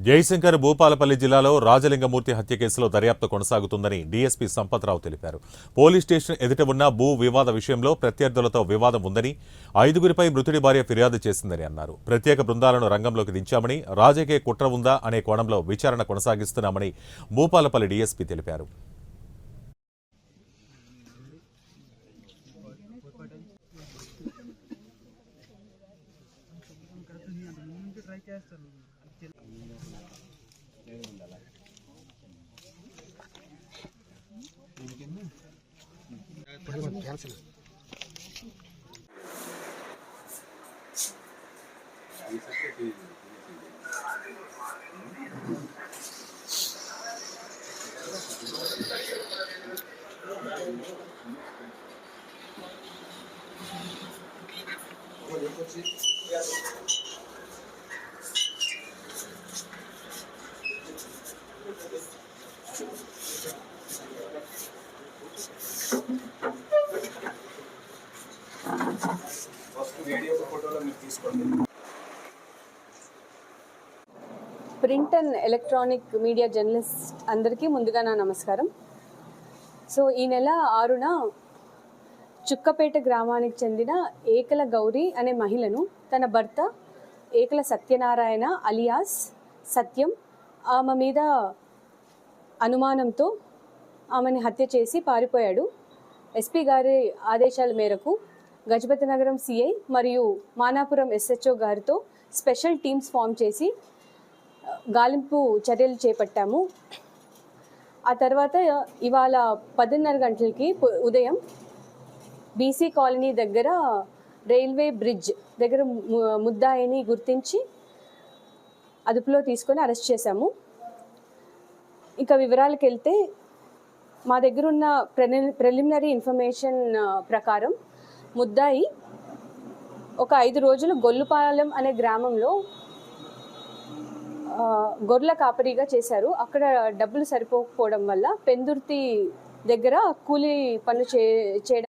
జయశంకర్ భూపాలపల్లి జిల్లాలో రాజలింగమూర్తి హత్య కేసులో దర్యాప్తు కొనసాగుతుందని డీఎస్పీ సంపత్రావు తెలిపారు. పోలీస్ స్టేషన్ ఎదుట ఉన్న భూ వివాద విషయంలో ప్రత్యర్థులతో వివాదం ఉందని, 5గురిపై మృతుడి భార్య ఫిర్యాదు చేసిందని అన్నారు. ప్రత్యేక బృందాలను రంగంలోకి దించామని, రాజకీయ కుట్ర ఉందా అనే కోణంలో విచారణ కొనసాగిస్తున్నామని భూపాలపల్లి డీఎస్పీ తెలిపారు. Print and electronic media journalist అందరికీ ముందుగా నా నమస్కారం. సో ఈ నెల 6న చుక్కపేట గ్రామానికి చెందిన ఏకల గౌరీ అనే మహిళను తన భర్త ఏకల సత్యనారాయణ అలియాస్ సత్యం ఆమె మీద అనుమానంతో ఆమెని హత్య చేసి పారిపోయాడు. ఎస్పీ గారి ఆదేశాల మేరకు గజపతి నగరం సిఐ మరియు మానాపురం ఎస్హెచ్ఓ గారితో స్పెషల్ టీమ్స్ ఫామ్ చేసి గాలింపు చర్యలు చేపట్టాము. ఆ తర్వాత ఇవాళ 10:30 గంటలకి ఉదయం బీసీ కాలనీ దగ్గర రైల్వే బ్రిడ్జ్ దగ్గర ముద్దాయిని గుర్తించి అదుపులో తీసుకొని అరెస్ట్ చేశాము. ఇంకా వివరాలకు వెళ్తే మా దగ్గర ఉన్న ప్రిలిమినరీ ఇన్ఫర్మేషన్ ప్రకారం ముద్దాయి ఒక 5 రోజులు గొల్లుపాలెం అనే గ్రామంలో గొర్రెల కాపరిగా చేశారు. అక్కడ డబ్బులు సరిపోకపోవడం వల్ల పెందుర్తి దగ్గర కూలీ పనులు చేయడం